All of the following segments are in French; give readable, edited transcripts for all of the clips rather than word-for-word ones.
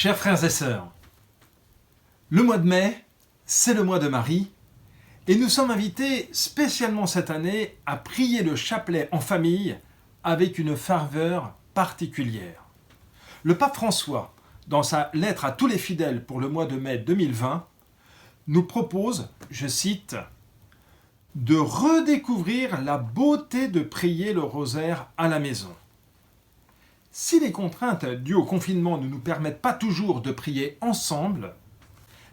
Chers frères et sœurs, le mois de mai, c'est le mois de Marie, et nous sommes invités spécialement cette année à prier le chapelet en famille avec une ferveur particulière. Le pape François, dans sa lettre à tous les fidèles pour le mois de mai 2020, nous propose, je cite, « de redécouvrir la beauté de prier le rosaire à la maison ». Si les contraintes dues au confinement ne nous permettent pas toujours de prier ensemble,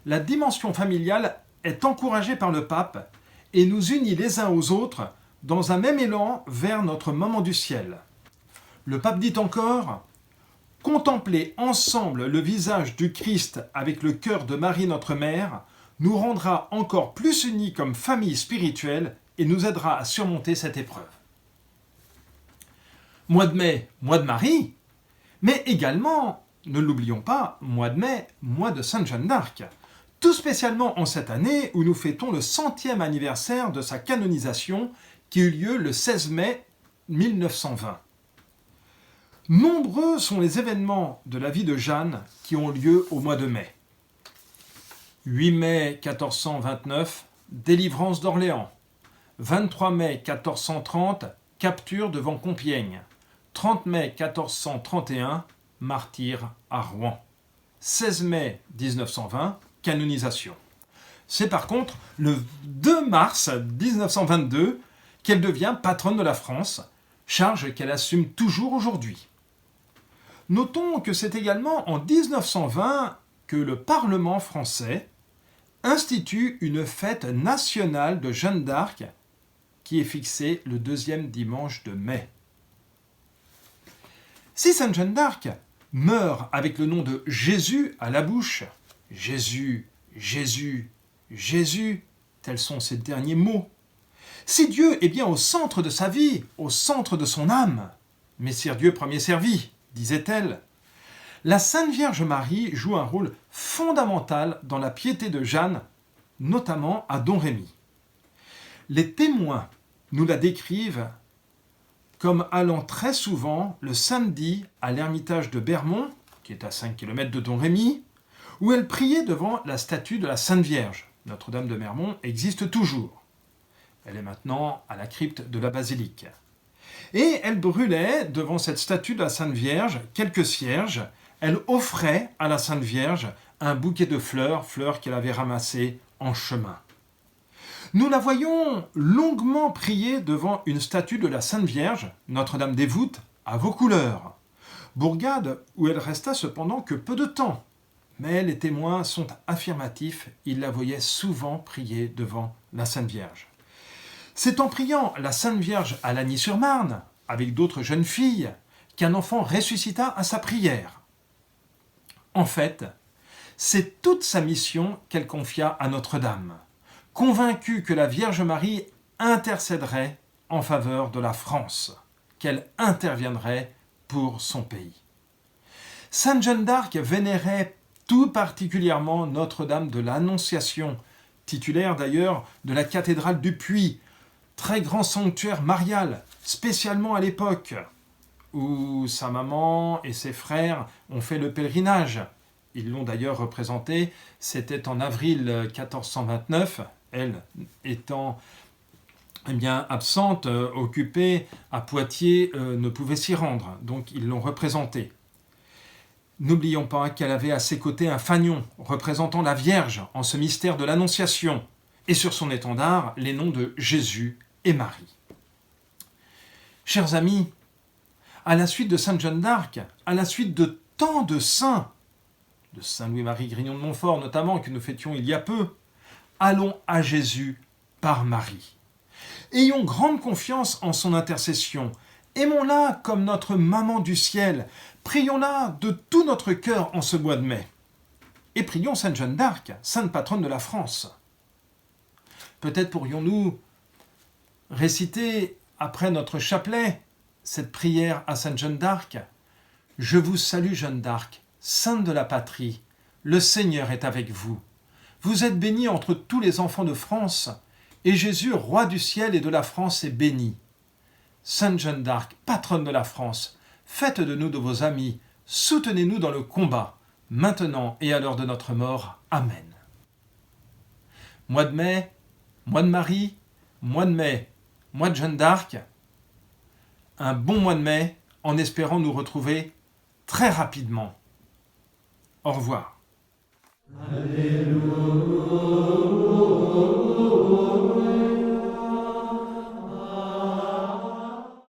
la dimension familiale est encouragée par le pape et nous unit les uns aux autres dans un même élan vers notre moment du ciel. Le pape dit encore « Contempler ensemble le visage du Christ avec le cœur de Marie notre Mère nous rendra encore plus unis comme famille spirituelle et nous aidera à surmonter cette épreuve. » Mois de mai, mois de Marie, mais également, ne l'oublions pas, mois de mai, mois de Sainte Jeanne d'Arc, tout spécialement en cette année où nous fêtons le 100e anniversaire de sa canonisation qui eut lieu le 16 mai 1920. Nombreux sont les événements de la vie de Jeanne qui ont lieu au mois de mai. 8 mai 1429, délivrance d'Orléans. 23 mai 1430, capture devant Compiègne. 30 mai 1431, martyr à Rouen. 16 mai 1920, canonisation. C'est par contre le 2 mars 1922 qu'elle devient patronne de la France, charge qu'elle assume toujours aujourd'hui. Notons que c'est également en 1920 que le Parlement français institue une fête nationale de Jeanne d'Arc qui est fixée le deuxième dimanche de mai. Si Sainte Jeanne d'Arc meurt avec le nom de Jésus à la bouche, Jésus, Jésus, Jésus, tels sont ses derniers mots. Si Dieu est bien au centre de sa vie, au centre de son âme, Messire Dieu premier servi, disait-elle, la Sainte Vierge Marie joue un rôle fondamental dans la piété de Jeanne, notamment à Domrémy. Les témoins nous la décrivent comme allant très souvent le samedi à l'ermitage de Bermond, qui est à 5 km de Domrémy, où elle priait devant la statue de la Sainte Vierge. Notre-Dame de Bermond existe toujours. Elle est maintenant à la crypte de la basilique. Et elle brûlait devant cette statue de la Sainte Vierge quelques cierges. Elle offrait à la Sainte Vierge un bouquet de fleurs, fleurs qu'elle avait ramassées en chemin. Nous la voyons longuement prier devant une statue de la Sainte Vierge, Notre-Dame des Voûtes, à Vaucouleurs. Bourgade où elle resta cependant que peu de temps. Mais les témoins sont affirmatifs, ils la voyaient souvent prier devant la Sainte Vierge. C'est en priant la Sainte Vierge à Lagny-sur-Marne, avec d'autres jeunes filles, qu'un enfant ressuscita à sa prière. En fait, c'est toute sa mission qu'elle confia à Notre-Dame, convaincue que la Vierge Marie intercéderait en faveur de la France, qu'elle interviendrait pour son pays. Sainte Jeanne d'Arc vénérait tout particulièrement Notre-Dame de l'Annonciation, titulaire d'ailleurs de la cathédrale du Puy, très grand sanctuaire marial, spécialement à l'époque où sa maman et ses frères ont fait le pèlerinage. Ils l'ont d'ailleurs représenté, c'était en avril 1429, elle étant absente, occupée à Poitiers, ne pouvait s'y rendre, donc ils l'ont représentée. N'oublions pas qu'elle avait à ses côtés un fanion représentant la Vierge en ce mystère de l'Annonciation, et sur son étendard les noms de Jésus et Marie. Chers amis, à la suite de Sainte Jeanne d'Arc, à la suite de tant de saints, de Saint Louis-Marie Grignon de Montfort notamment, que nous fêtions il y a peu, allons à Jésus par Marie. Ayons grande confiance en son intercession. Aimons-la comme notre maman du ciel. Prions-la de tout notre cœur en ce mois de mai. Et prions Sainte Jeanne d'Arc, sainte patronne de la France. Peut-être pourrions-nous réciter après notre chapelet cette prière à Sainte Jeanne d'Arc. « Je vous salue Jeanne d'Arc, sainte de la patrie, le Seigneur est avec vous. Vous êtes bénie entre tous les enfants de France, et Jésus, roi du ciel et de la France, est béni. Sainte Jeanne d'Arc, patronne de la France, faites de nous de vos amis, soutenez-nous dans le combat. maintenant et à l'heure de notre mort. Amen. Mois de mai, mois de Marie, mois de mai, mois de Jeanne d'Arc. Un bon mois de mai, en espérant nous retrouver très rapidement. Au revoir. Alléluia.